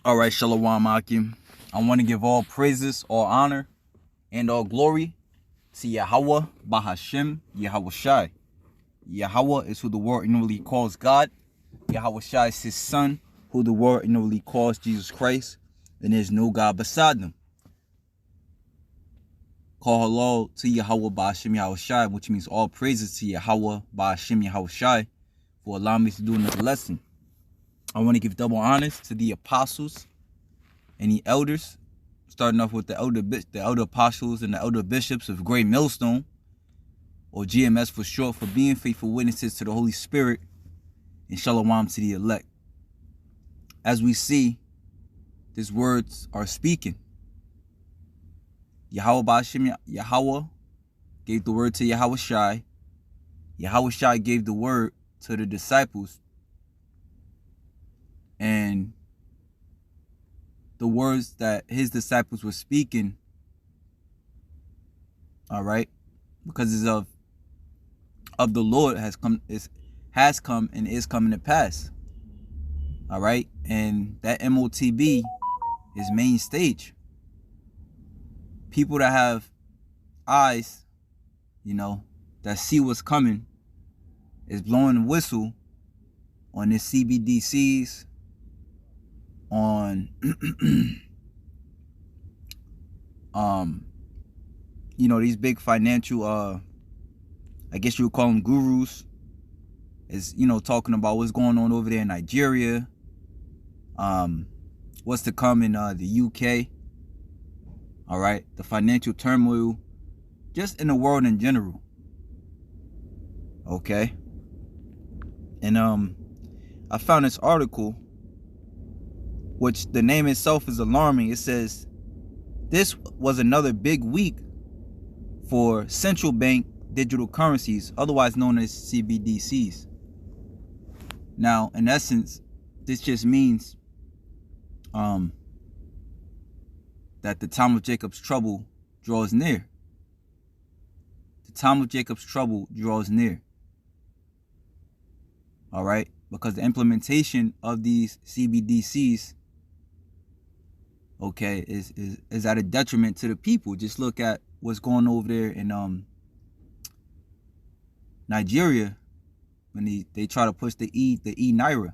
All right, Shalom Akim. I want to give all praises, all honor, and all glory to Yahweh, Bahashem, Yahweh Shai. Yahweh is who the world inwardly calls God. Yahweh Shai is his son, who the world inwardly calls Jesus Christ. And there's no God beside them. Call hello to Yahweh, Bahashem, Yahweh Shai, which means all praises to Yahweh, Bahashem, Yahweh Shai, for allowing me to do another lesson. I want to give double honors to the apostles and the elders, starting off with the elder apostles and the elder bishops of Great Millstone, or GMS for short, for being faithful witnesses to the Holy Spirit, and shalom to the elect. As we see, these words are speaking. Yahweh Ba'Shem, Yahweh gave the word to Yahweh Shai. Yahweh Shai gave the word to the disciples. And the words that his disciples were speaking, all right, because it's of the Lord has come and is coming to pass. All right, and that MOTB is main stage. People that have eyes, that see what's coming, is blowing the whistle on this CBDCs, on these big financial I guess you would call them gurus, is talking about what's going on over there in Nigeria, what's to come in the UK, all right, the financial turmoil just in the world in general. Okay. And I found this article, which the name itself is alarming. It says, this was another big week for central bank digital currencies, otherwise known as CBDCs. Now, in essence, this just means that the time of Jacob's trouble draws near. The time of Jacob's trouble draws near. All right? Because the implementation of these CBDCs, okay, is at a detriment to the people. Just look at what's going over there in Nigeria when they try to push the e Naira,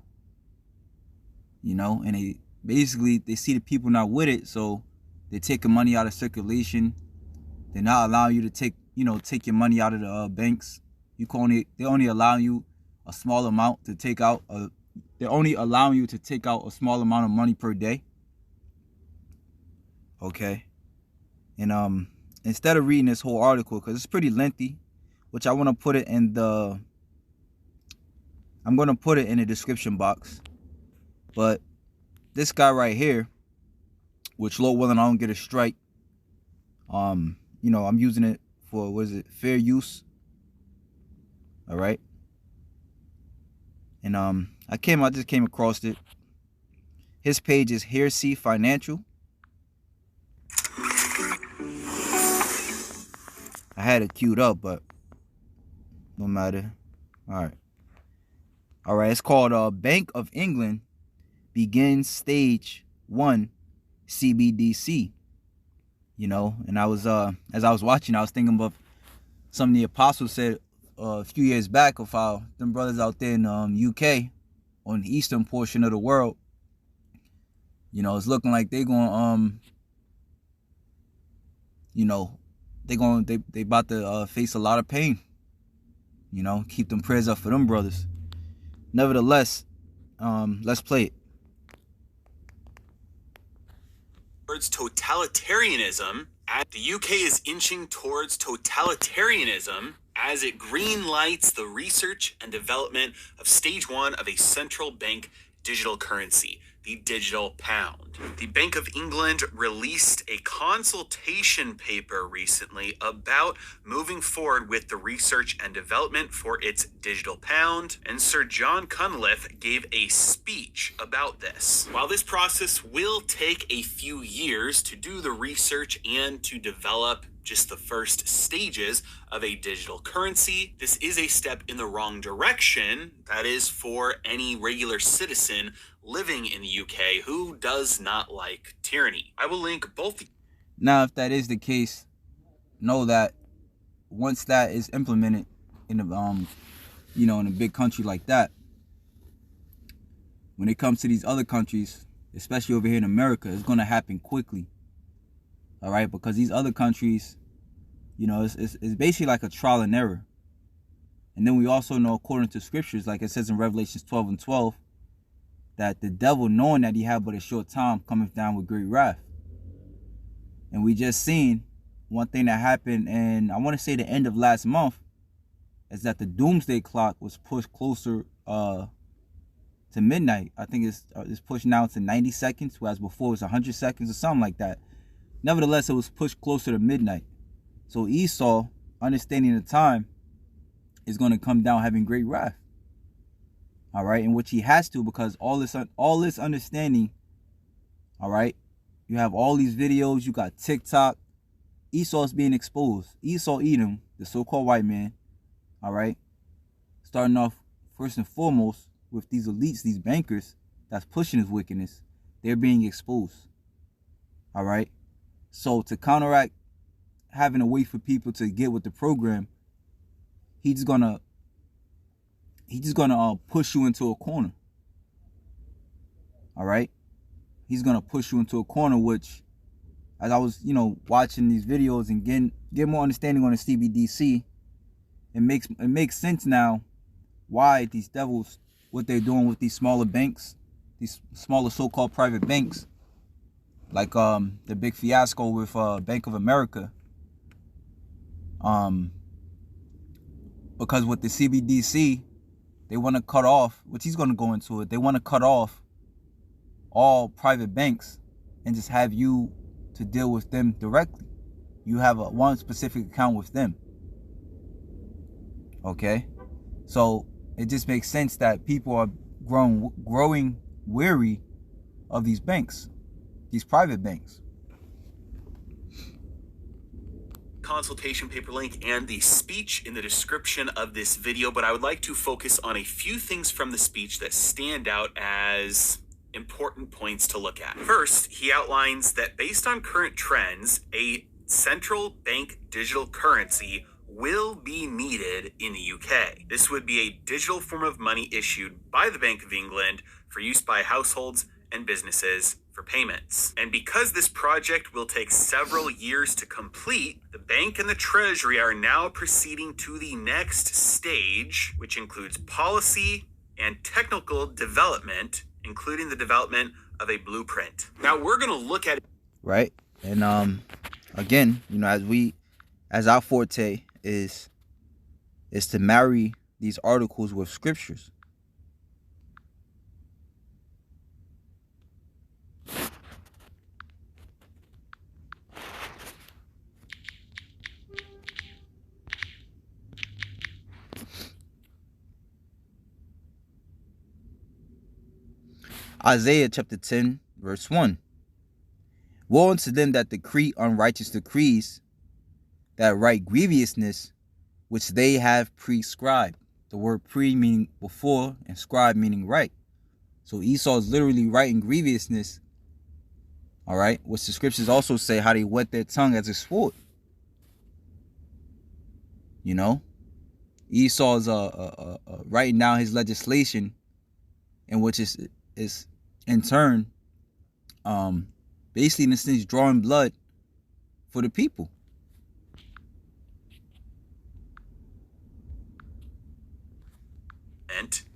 and they see the people not with it, so they're taking money out of circulation. They're not allowing you to take your money out of the banks. They only allow you a small amount to take out. They're only allowing you to take out a small amount of money per day. Okay, and instead of reading this whole article, because it's pretty lengthy, which I'm gonna put it in the description box. But this guy right here, which Lord willing I don't get a strike, I'm using it for fair use. All right. And I just came across it. His page is Heresy Financial. I had it queued up, but no matter. All right. It's called Bank of England begins stage 1 CBDC. And I was as I was watching, I was thinking of something the apostles said a few years back of how them brothers out there in UK, on the eastern portion of the world, it's looking like they going they about to face a lot of pain. Keep them prayers up for them brothers. Nevertheless, let's play it. Towards totalitarianism. The UK is inching towards totalitarianism as it green-lights the research and development of stage 1 of a central bank digital currency, the digital pound. The Bank of England released a consultation paper recently about moving forward with the research and development for its digital pound, and Sir John Cunliffe gave a speech about this. While this process will take a few years to do the research and to develop just the first stages of a digital currency, this is a step in the wrong direction. That is, for any regular citizen living in the UK who does not like tyranny. I will link both. Now, if that is the case, know that once that is implemented in a in a big country like that, when it comes to these other countries, especially over here in America, it's going to happen quickly. All right, because these other countries, it's basically like a trial and error. And then we also know, according to scriptures, like it says in Revelations 12:12, that the devil, knowing that he had but a short time, cometh down with great wrath. And we just seen one thing that happened, and I want to say the end of last month, is that the doomsday clock was pushed closer to midnight. I think it's pushed now to 90 seconds, whereas before it was 100 seconds or something like that. Nevertheless, it was pushed closer to midnight. So Esau, understanding the time, is going to come down having great wrath. All right, in which he has to, because all this understanding. All right, you have all these videos. You got TikTok. Esau's being exposed. Esau Edom, the so-called white man. All right, starting off first and foremost with these elites, these bankers that's pushing his wickedness. They're being exposed. All right, so to counteract having to wait for people to get with the program, he's gonna push you into a corner. All right, he's gonna push you into a corner, which, as I was watching these videos and get more understanding on the CBDC, it makes sense now why these devils, what they're doing with these smaller banks, these smaller so-called private banks, like the big fiasco with Bank of America. Because with the CBDC, they want to cut off, which he's going to go into it, they want to cut off all private banks and just have you to deal with them directly. You have one specific account with them. Okay? So it just makes sense that people are growing weary of these banks, these private banks. Consultation paper link and the speech in the description of this video, but I would like to focus on a few things from the speech that stand out as important points to look at. First, he outlines that based on current trends, a central bank digital currency will be needed in the UK. This would be a digital form of money issued by the Bank of England for use by households and businesses for payments. And because this project will take several years to complete, the bank and the Treasury are now proceeding to the next stage, which includes policy and technical development, including the development of a blueprint. Now we're going to look at it. Right. And again, as our forte is to marry these articles with scriptures. Isaiah chapter 10, verse 1. Woe unto them that decree unrighteous decrees, that write grievousness, which they have prescribed. The word pre meaning before, and scribe meaning right. So Esau is literally writing grievousness, all right, which the scriptures also say how they whet their tongue as a sword. Esau is writing down his legislation, in which is in turn, basically in a sense, drawing blood for the people.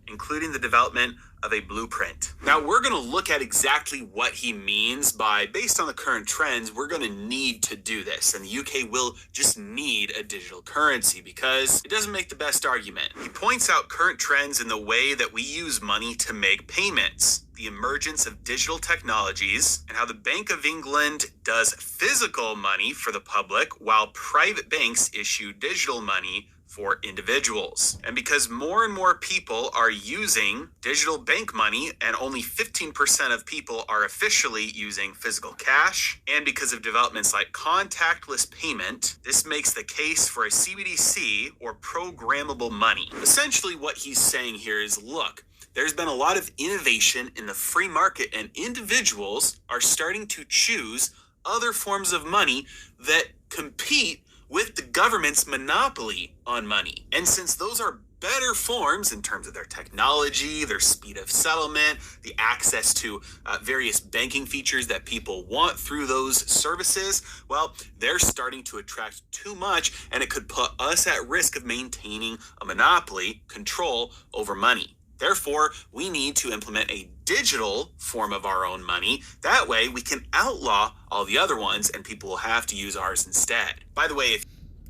Including the development of a blueprint. Now we're going to look at exactly what he means by, based on the current trends, we're going to need to do this. And the UK will just need a digital currency because it doesn't make the best argument. He points out current trends in the way that we use money to make payments, the emergence of digital technologies, and how the Bank of England does physical money for the public while private banks issue digital money for individuals. And because more and more people are using digital bank money and only 15% of people are officially using physical cash, and because of developments like contactless payment, this makes the case for a CBDC or programmable money. Essentially what he's saying here is, look, there's been a lot of innovation in the free market, and individuals are starting to choose other forms of money that compete with the government's monopoly on money. And since those are better forms in terms of their technology, their speed of settlement, the access to various banking features that people want through those services, well, they're starting to attract too much, and it could put us at risk of maintaining a monopoly control over money. Therefore, we need to implement a digital form of our own money. That way, we can outlaw all the other ones, and people will have to use ours instead. By the way,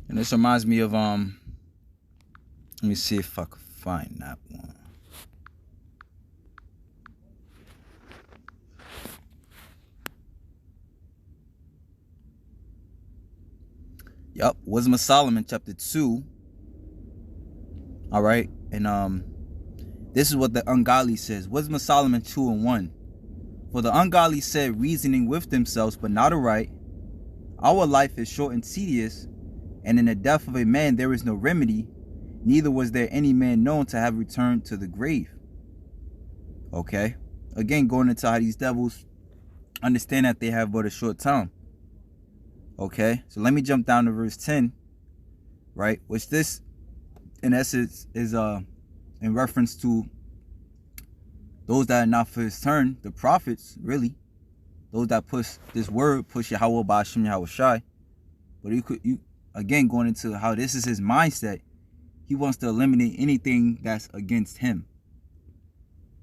and this reminds me of let me see if I can find that one. Yep, Wisdom of Solomon, chapter 2. All right, and this is what the ungodly says. Wisdom of Solomon 2:1. For the ungodly said, reasoning with themselves, but not aright, our life is short and tedious, and in the death of a man there is no remedy, neither was there any man known to have returned to the grave. Okay, again, going into how these devils understand that they have but a short time. Okay, so let me jump down to verse 10, right, which this in essence is in reference to those that are not for his turn, the prophets, really, those that push this word, push Yahweh Ba'ashem Yahweh Shai. But you again, going into how this is his mindset, he wants to eliminate anything that's against him.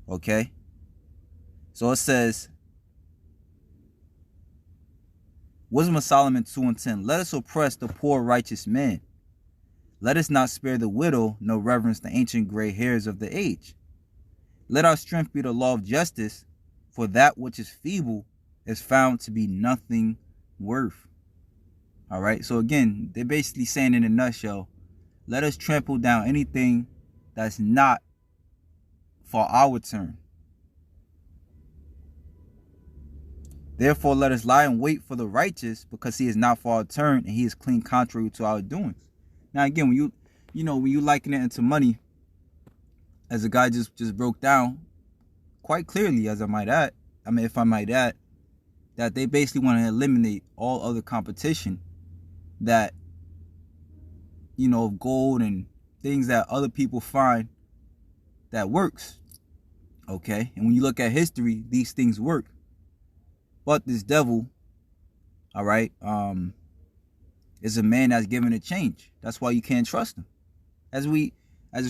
Okay, so it says, Wisdom of Solomon 2:10. Let us oppress the poor righteous man. Let us not spare the widow, nor reverence the ancient gray hairs of the age. Let our strength be the law of justice, for that which is feeble is found to be nothing worth. All right, so again, they're basically saying in a nutshell, let us trample down anything that's not for our turn. Therefore, let us lie in wait for the righteous, because he is not for our turn, and he is clean contrary to our doings. Now, again, when you liken it into money, as a guy just broke down quite clearly, as I might add, if I might add, that they basically want to eliminate all other competition that, of gold and things that other people find that works. Okay, and when you look at history, these things work. But this devil, all right, is a man that's given a change. That's why you can't trust him. As the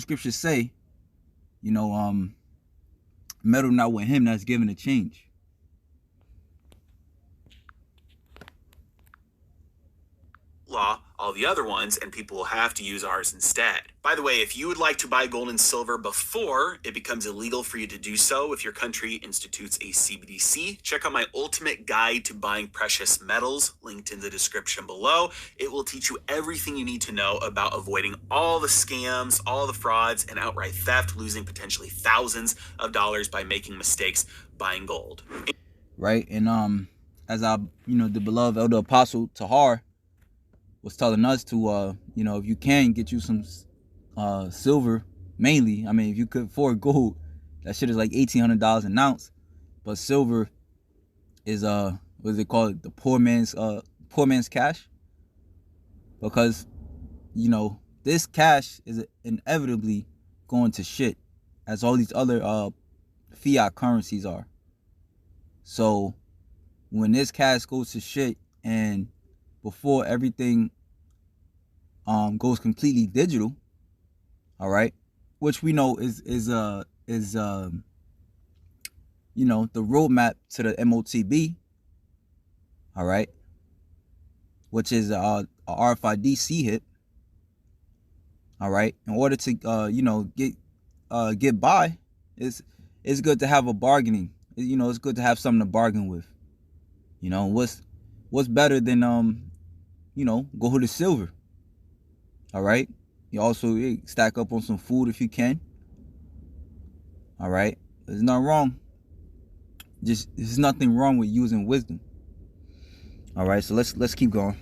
scriptures say, meddle not with him that's given a change. Law all the other ones, and people will have to use ours instead. By the way, if you would like to buy gold and silver before it becomes illegal for you to do so, if your country institutes a CBDC, check out my ultimate guide to buying precious metals, linked in the description below. It will teach you everything you need to know about avoiding all the scams, all the frauds, and outright theft, losing potentially thousands of dollars by making mistakes buying gold. Right, and as the beloved elder apostle Tahar was telling us to, if you can get you some silver, mainly. If you could afford gold, that shit is like $1,800 an ounce. But silver is what is it called? The poor man's cash. Because, this cash is inevitably going to shit, as all these other fiat currencies are. So when this cash goes to shit, and before everything goes completely digital, all right, which we know is the roadmap to the MOTB, all right, which is a RFID hit, all right. In order to get by, it's good to have a bargaining. It's good to have something to bargain with. What's better than gold or silver? All right. You also stack up on some food if you can. All right. There's nothing wrong. There's nothing wrong with using wisdom. All right. So let's keep going.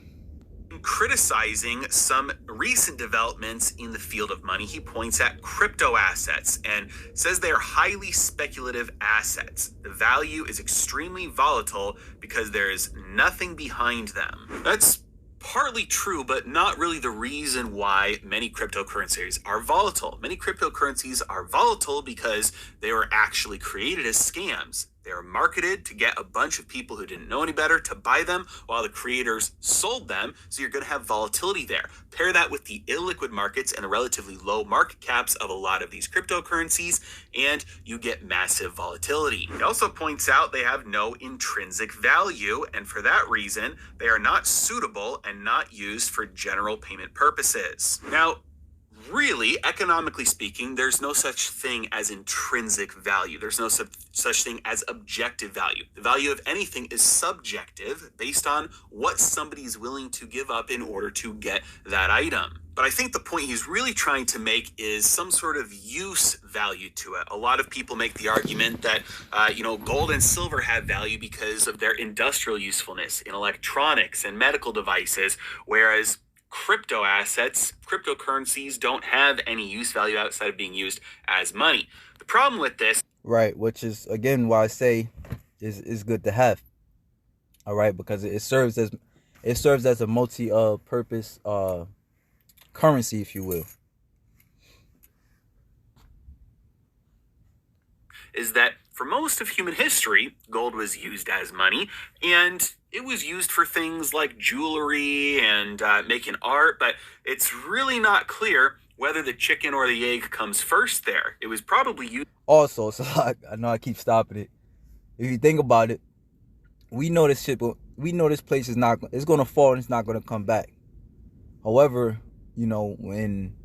criticizing some recent developments in the field of money, he points at crypto assets and says they are highly speculative assets. The value is extremely volatile because there is nothing behind them. That's partly true, but not really the reason why many cryptocurrencies are volatile. Many cryptocurrencies are volatile because they were actually created as scams. They were marketed to get a bunch of people who didn't know any better to buy them while the creators sold them. So you're going to have volatility there. Pair that with the illiquid markets and the relatively low market caps of a lot of these cryptocurrencies, and you get massive volatility. He also points out they have no intrinsic value, and for that reason, they are not suitable and not used for general payment purposes. Now, really, economically speaking, there's no such thing as intrinsic value. There's no such thing as objective value. The value of anything is subjective based on what somebody's willing to give up in order to get that item. But I think the point he's really trying to make is some sort of use value to it. A lot of people make the argument that, gold and silver have value because of their industrial usefulness in electronics and medical devices, whereas crypto assets, cryptocurrencies don't have any use value outside of being used as money. The problem with this, right, which is again why I say is good to have. All right, because it serves as a multi-purpose currency, if you will. is that for most of human history, gold was used as money, and it was used for things like jewelry and making art, but it's really not clear whether the chicken or the egg comes first there. It was probably used. Also, so I know I keep stopping it. If you think about it, we know this shit, but we know this place is not, it's going to fall and it's not going to come back. However, when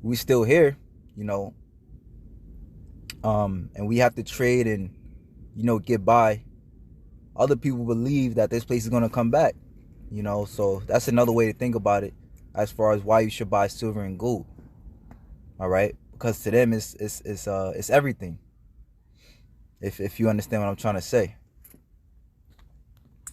we still here, and we have to trade and, get by, other people believe that this place is going to come back, so that's another way to think about it as far as why you should buy silver and gold. All right, because to them it's everything, if you understand what I'm trying to say.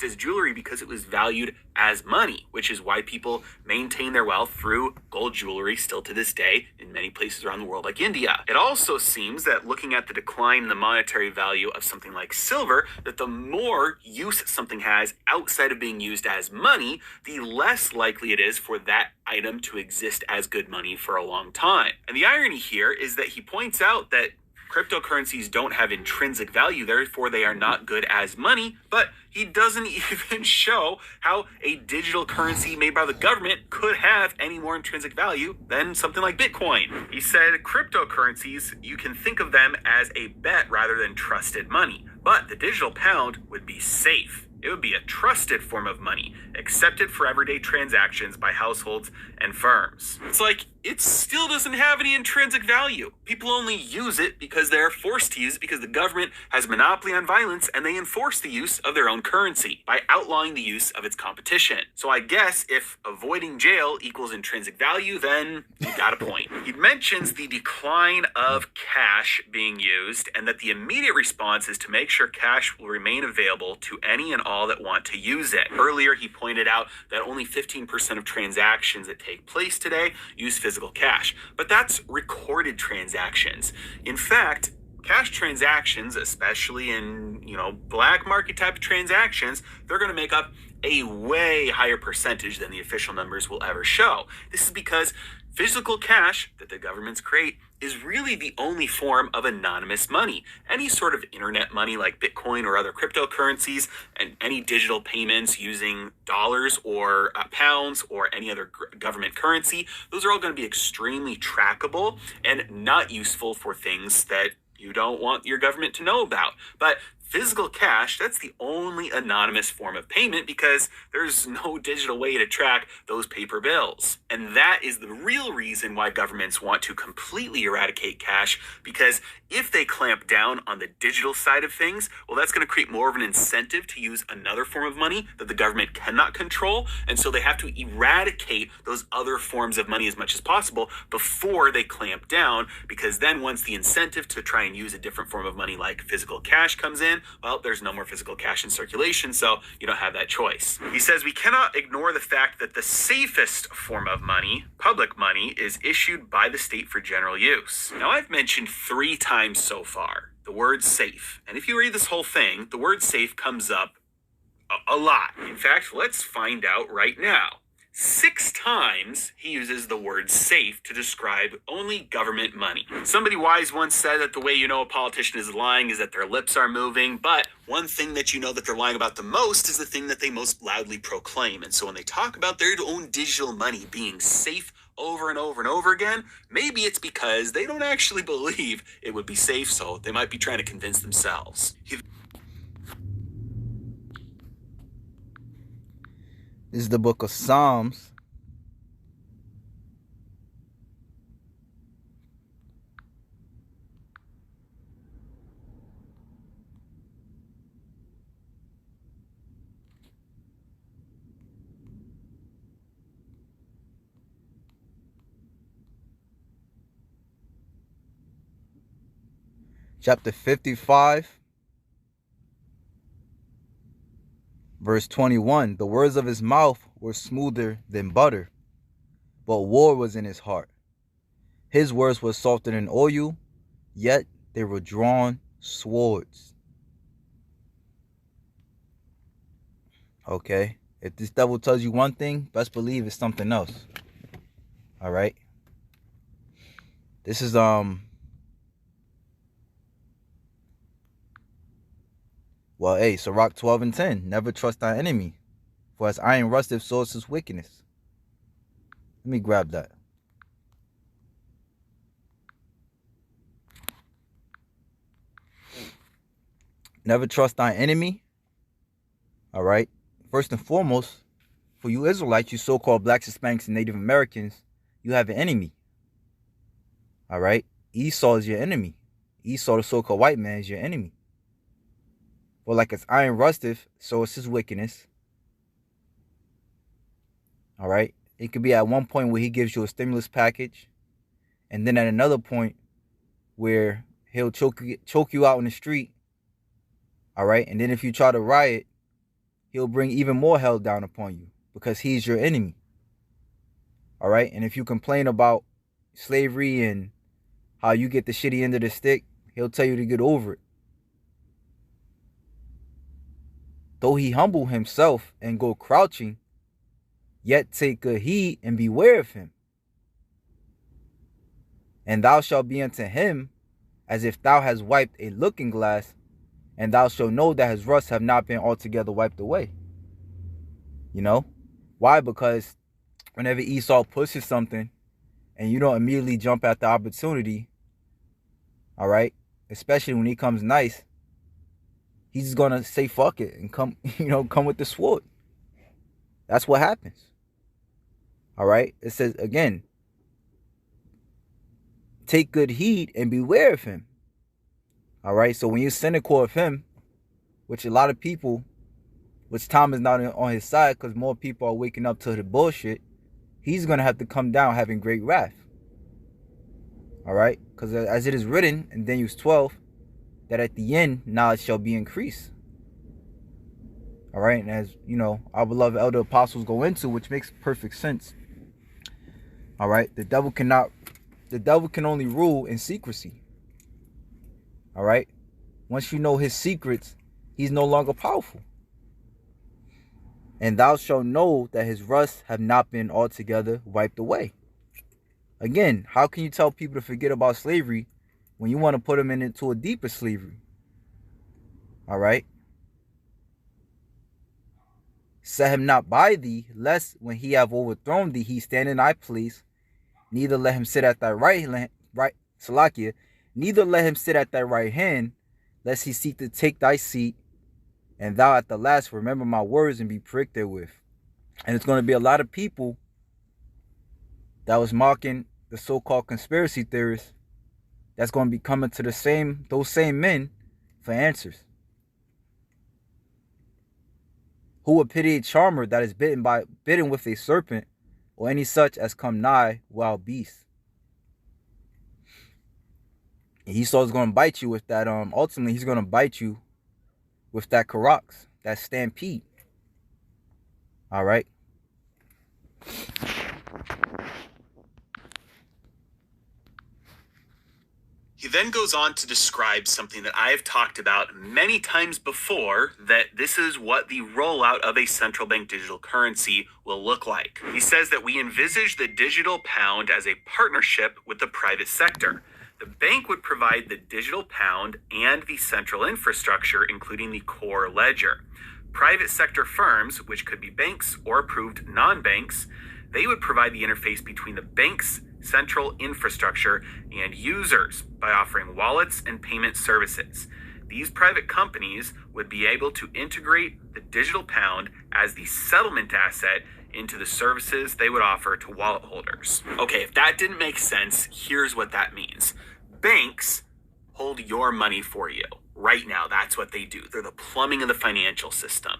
As jewelry because it was valued as money, which is why people maintain their wealth through gold jewelry still to this day in many places around the world, like India. It also seems that looking at the decline in the monetary value of something like silver, that the more use something has outside of being used as money, the less likely it is for that item to exist as good money for a long time. And the irony here is that he points out that cryptocurrencies don't have intrinsic value, therefore they are not good as money, but he doesn't even show how a digital currency made by the government could have any more intrinsic value than something like Bitcoin. He said cryptocurrencies, you can think of them as a bet rather than trusted money, but the digital pound would be safe. It would be a trusted form of money, accepted for everyday transactions by households and firms. It's like, it still doesn't have any intrinsic value. People only use it because they're forced to use it because the government has a monopoly on violence and they enforce the use of their own currency by outlawing the use of its competition. So I guess if avoiding jail equals intrinsic value, then you got a point. He mentions the decline of cash being used and that the immediate response is to make sure cash will remain available to any and all that want to use it. Earlier, he pointed out that only 15% of transactions that take place today use physical cash, but that's recorded transactions. In fact, cash transactions, especially in, black market type of transactions, they're going to make up a way higher percentage than the official numbers will ever show. This is because physical cash that the governments create is really the only form of anonymous money. Any sort of internet money like Bitcoin or other cryptocurrencies and any digital payments using dollars or pounds or any other government currency, those are all going to be extremely trackable and not useful for things that you don't want your government to know about. But physical cash, that's the only anonymous form of payment because there's no digital way to track those paper bills. And that is the real reason why governments want to completely eradicate cash, because if they clamp down on the digital side of things, well, that's going to create more of an incentive to use another form of money that the government cannot control. And so they have to eradicate those other forms of money as much as possible before they clamp down, because then once the incentive to try and use a different form of money like physical cash comes in, inflation, well, there's no more physical cash in circulation, so you don't have that choice. He says we cannot ignore the fact that the safest form of money, public money, is issued by the state for general use. Now, I've mentioned 3 times so far the word safe. And if you read this whole thing, the word safe comes up a lot. In fact, let's find out right now. 6 times he uses the word safe to describe only government money. Somebody wise once said that the way you know a politician is lying is that their lips are moving, but one thing that you know that they're lying about the most is the thing that they most loudly proclaim. And so when they talk about their own digital money being safe over and over and over again, maybe it's because they don't actually believe it would be safe, so they might be trying to convince themselves. This is the book of Psalms. Chapter 55. Verse 21, the words of his mouth were smoother than butter, but war was in his heart. His words were softer than oil, yet they were drawn swords. Okay, if this devil tells you one thing, best believe it's something else. All right. This is well, hey, Sirach 12:10. Never trust thy enemy, for as iron rusteth, so is his wickedness. Let me grab that. Never trust thy enemy. All right. First and foremost, for you Israelites, you so-called blacks, Hispanics, and Native Americans, you have an enemy. All right. Esau is your enemy. Esau, the so-called white man, is your enemy. Well, like as iron rusteth, so is his wickedness. All right. It could be at one point where he gives you a stimulus package, and then at another point where he'll choke you out in the street. All right. And then if you try to riot, he'll bring even more hell down upon you because he's your enemy. All right. And if you complain about slavery and how you get the shitty end of the stick, he'll tell you to get over it. Though he humble himself and go crouching, yet take good heed and beware of him. And thou shalt be unto him as if thou hast wiped a looking glass, and thou shalt know that his rust have not been altogether wiped away. You know? Why? Because whenever Esau pushes something and you don't immediately jump at the opportunity, all right, especially when he comes nice, he's just gonna say fuck it and come with the sword. That's what happens. All right. It says again, take good heed and beware of him. All right. So when you're cynical of him, which a lot of people, which Tom is not on his side because more people are waking up to the bullshit, he's gonna have to come down having great wrath. All right. Because as it is written in Daniel 12, that at the end, knowledge shall be increased. All right. And as you know, our beloved elder apostles go into, which makes perfect sense. All right. The devil can only rule in secrecy. All right. Once you know his secrets, he's no longer powerful. And thou shalt know that his rust have not been altogether wiped away. Again, how can you tell people to forget about slavery when you want to put them into a deeper slavery? All right. Set him not by thee, lest when he have overthrown thee, he stand in thy place. Neither let him sit at thy neither let him sit at thy right hand, lest he seek to take thy seat. And thou at the last remember my words and be pricked therewith. And it's going to be a lot of people that was mocking the so-called conspiracy theorists that's going to be coming to those same men for answers. Who would pity a charmer that is bitten with a serpent, or any such as come nigh wild beasts? And Esau's going to bite you with that. Ultimately, he's going to bite you with that Karoks, that stampede. All right. He then goes on to describe something that I've talked about many times before, that this is what the rollout of a central bank digital currency will look like. He says that we envisage the digital pound as a partnership with the private sector. The bank would provide the digital pound and the central infrastructure, including the core ledger. Private sector firms, which could be banks or approved non-banks, they would provide the interface between the bank's central infrastructure and users by offering wallets and payment services. These private companies would be able to integrate the digital pound as the settlement asset into the services they would offer to wallet holders. Okay, if that didn't make sense, here's what that means. Banks hold your money for you. Right now, that's what they do. They're the plumbing of the financial system.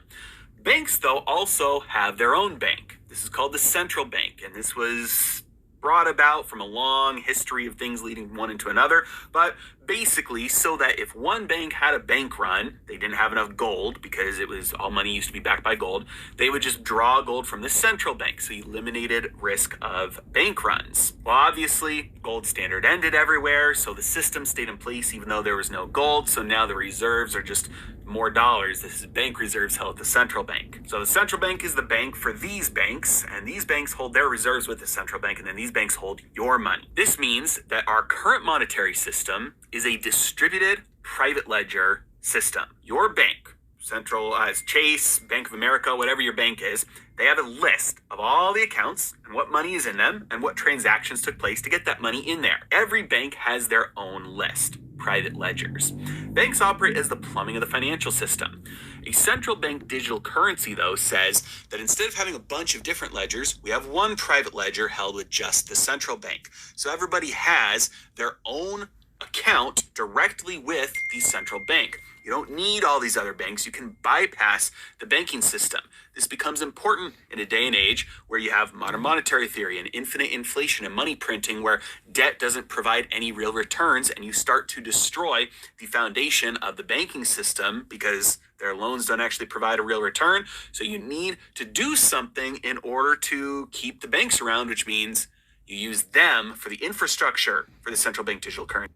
Banks, though, also have their own bank. This is called the central bank, and this was brought about from a long history of things leading one into another, but basically so that if one bank had a bank run, they didn't have enough gold because it was all money used to be backed by gold, they would just draw gold from the central bank, so you eliminated risk of bank runs. Well, obviously, gold standard ended everywhere, so the system stayed in place even though there was no gold, so now the reserves are just more dollars. This is bank reserves held at the central bank. So the central bank is the bank for these banks, and these banks hold their reserves with the central bank, and then these banks hold your money. This means that our current monetary system is a distributed private ledger system. Your bank, Central as Chase, Bank of America, whatever your bank is, they have a list of all the accounts and what money is in them and what transactions took place to get that money in there. Every bank has their own list, private ledgers. Banks operate as the plumbing of the financial system. A central bank digital currency, though, says that instead of having a bunch of different ledgers, we have one private ledger held with just the central bank. So everybody has their own account directly with the central bank. You don't need all these other banks. You can bypass the banking system. This becomes important in a day and age where you have modern monetary theory and infinite inflation and money printing, where debt doesn't provide any real returns, and you start to destroy the foundation of the banking system because their loans don't actually provide a real return. So you need to do something in order to keep the banks around, which means you use them for the infrastructure for the central bank digital currency.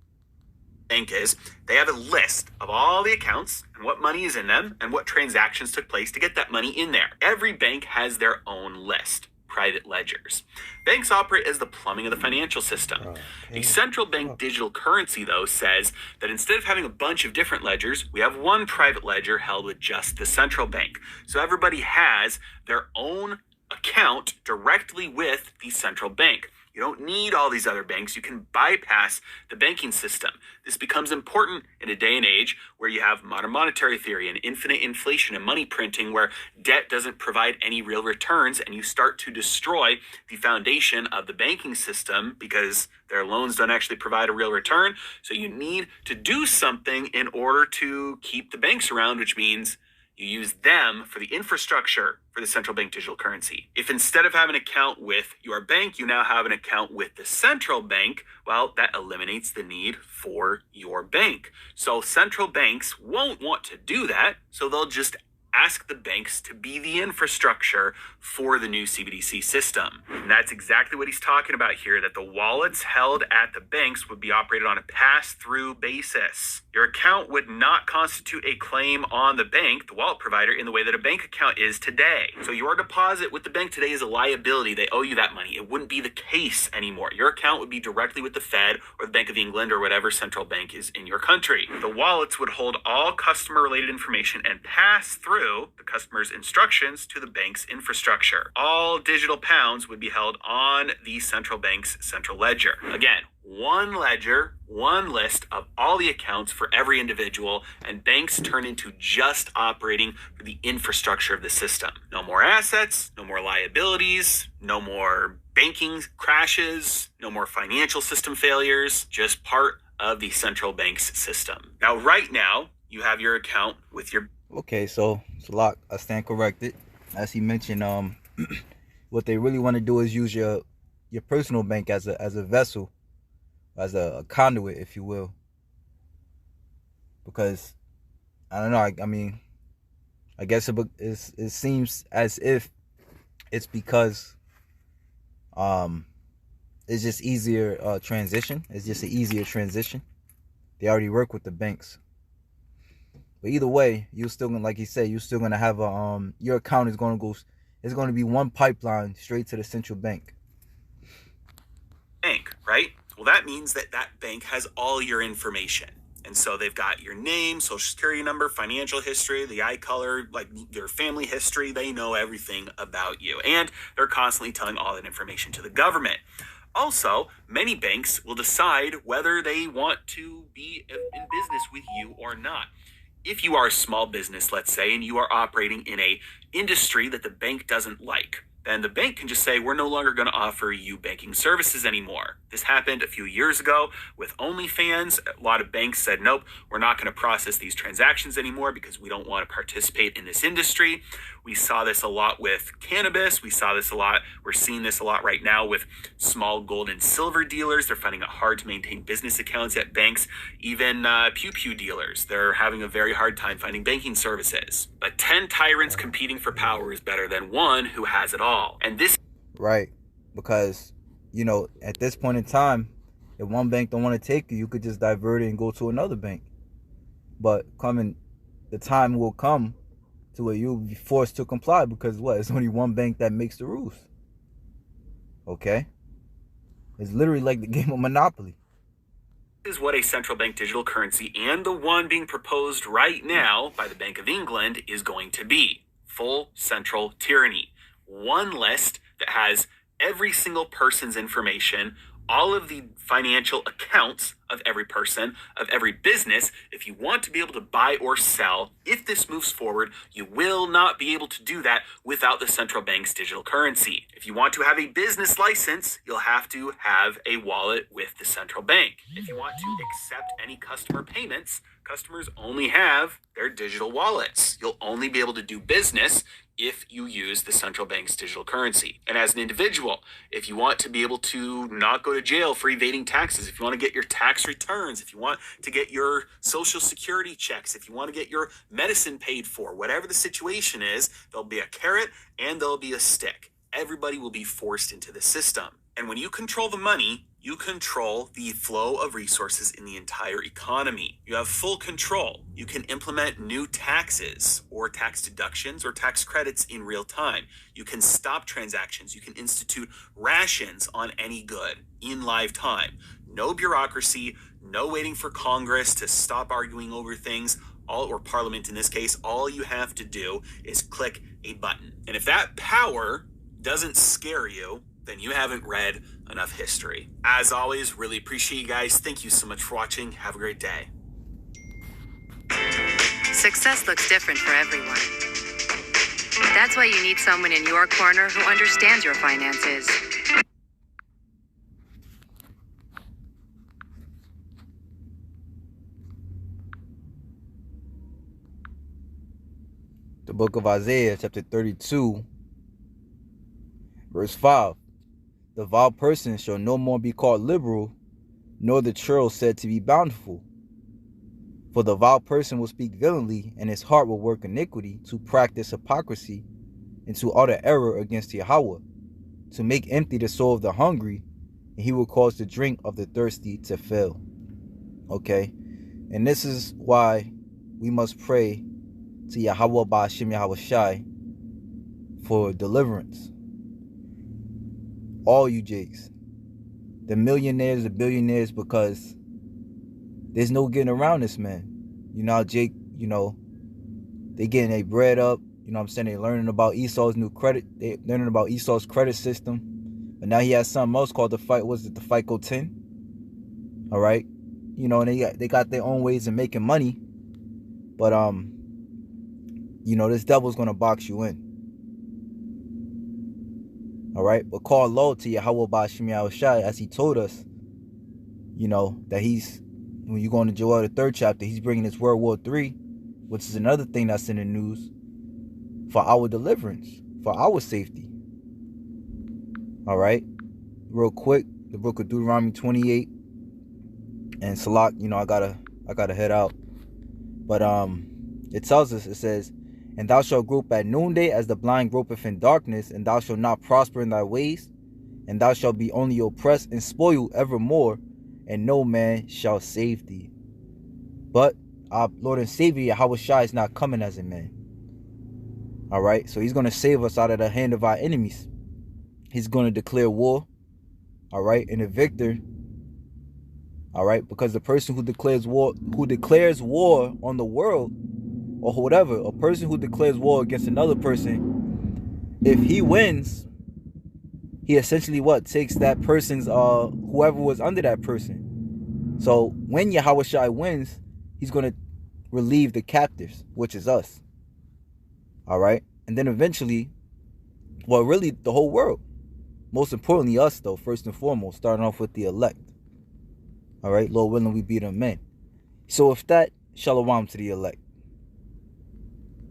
Bank is, they have a list of all the accounts and what money is in them and what transactions took place to get that money in there. Every bank has their own list, private ledgers. Banks operate as the plumbing of the financial system. A central bank digital currency, though, says that instead of having a bunch of different ledgers, we have one private ledger held with just the central bank. So everybody has their own account directly with the central bank. You don't need all these other banks. You can bypass the banking system. This becomes important in a day and age where you have modern monetary theory and infinite inflation and money printing, where debt doesn't provide any real returns, and you start to destroy the foundation of the banking system because their loans don't actually provide a real return. So you need to do something in order to keep the banks around, which means you use them for the infrastructure for the central bank digital currency. If instead of having an account with your bank, you now have an account with the central bank, well, that eliminates the need for your bank. So central banks won't want to do that, so they'll just ask the banks to be the infrastructure for the new CBDC system. And that's exactly what he's talking about here, that the wallets held at the banks would be operated on a pass-through basis. Your account would not constitute a claim on the bank, the wallet provider, in the way that a bank account is today. So your deposit with the bank today is a liability. They owe you that money. It wouldn't be the case anymore. Your account would be directly with the Fed or the Bank of England or whatever central bank is in your country. The wallets would hold all customer-related information and pass through the customer's instructions to the bank's infrastructure. All digital pounds would be held on the central bank's central ledger. Again, one ledger, one list of all the accounts for every individual, and banks turn into just operating for the infrastructure of the system. No more assets, no more liabilities, no more banking crashes, no more financial system failures, just part of the central bank's system. Now, right now, you have your account with your... Okay, so Salak, I stand corrected. As he mentioned, what they really want to do is use your personal bank as a vessel, as a conduit, if you will. Because I don't know. I mean, I guess it seems as if it's because it's just easier transition. It's just an easier transition. They already work with the banks. But either way, you're still gonna, like he said, you're still gonna have a your account is gonna go. It's gonna be one pipeline straight to the central bank. Bank, right? Well, that means that that bank has all your information. And so they've got your name, social security number, financial history, the eye color, like your family history. They know everything about you. And they're constantly telling all that information to the government. Also, many banks will decide whether they want to be in business with you or not. If you are a small business, let's say, and you are operating in a industry that the bank doesn't like, then the bank can just say, we're no longer going to offer you banking services anymore. This happened a few years ago with OnlyFans. A lot of banks said, nope, we're not going to process these transactions anymore because we don't want to participate in this industry. We saw this a lot with cannabis. We saw this a lot. We're seeing this a lot right now with small gold and silver dealers. They're finding it hard to maintain business accounts at banks. Even pew-pew dealers, they're having a very hard time finding banking services. But 10 tyrants competing for power is better than one who has it all. And this... Right. Because, you know, at this point in time, if one bank don't want to take you, you could just divert it and go to another bank. But the time will come to where you'll be forced to comply because what? It's only one bank that makes the rules. Okay? It's literally like the game of Monopoly. This is what a central bank digital currency, and the one being proposed right now by the Bank of England, is going to be. Full central tyranny. One list that has every single person's information, all of the financial accounts of every person, of every business. If you want to be able to buy or sell, if this moves forward, you will not be able to do that without the central bank's digital currency. If you want to have a business license, you'll have to have a wallet with the central bank. If you want to accept any customer payments, customers only have their digital wallets. You'll only be able to do business if you use the central bank's digital currency. And as an individual, if you want to be able to not go to jail for evading taxes, if you want to get your tax returns, if you want to get your social security checks, if you want to get your medicine paid for, whatever the situation is, there'll be a carrot and there'll be a stick. Everybody will be forced into the system. And when you control the money, you control the flow of resources in the entire economy. You have full control. You can implement new taxes or tax deductions or tax credits in real time. You can stop transactions. You can institute rations on any good in live time. No bureaucracy, no waiting for Congress to stop arguing over things, or Parliament in this case. All you have to do is click a button. And if that power doesn't scare you, then you haven't read enough history. As always, really appreciate you guys. Thank you so much for watching. Have a great day. Success looks different for everyone. That's why you need someone in your corner who understands your finances. The book of Isaiah, chapter 32, verse 5. The vile person shall no more be called liberal, nor the churl said to be bountiful. For the vile person will speak violently, and his heart will work iniquity, to practice hypocrisy, and to utter error against Yahweh, to make empty the soul of the hungry, and he will cause the drink of the thirsty to fail. Okay? And this is why we must pray to Yahweh Ba'ashem Yahweh Shai for deliverance. All you Jakes, the millionaires, the billionaires, because there's no getting around this, man. You know how Jake, you know, they getting their bread up. You know what I'm saying? They're learning about Esau's new credit. They're learning about Esau's credit system. But now he has something else called the FICO 10? All right. You know, and they got their own ways of making money. But, you know, this devil's going to box you in. All right, but call low to Yahweh Ba'ashem Yahweh Shai, as he told us, you know, that when you go into Joel, the 3rd chapter, he's bringing this World War III, which is another thing that's in the news, for our deliverance, for our safety. All right, real quick, the book of Deuteronomy 28, and Salak, you know, I gotta head out, but it tells us, it says, And thou shalt grope at noonday as the blind gropeth in darkness, and thou shalt not prosper in thy ways, and thou shalt be only oppressed and spoiled evermore, and no man shall save thee. But our Lord and Savior Yahweh Shai is not coming as a man. Alright, so he's going to save us out of the hand of our enemies. He's going to declare war. Alright, and the victor. Alright, because the person who declares war on the world, or whatever, a person who declares war against another person, if he wins, he essentially what? Takes that person's, whoever was under that person. So when Yahweh Shai wins, he's going to relieve the captives, which is us. Alright? And then eventually, well, really the whole world. Most importantly, us though, first and foremost, starting off with the elect. Alright? Lord willing, we be them men. So if that, shalom to the elect.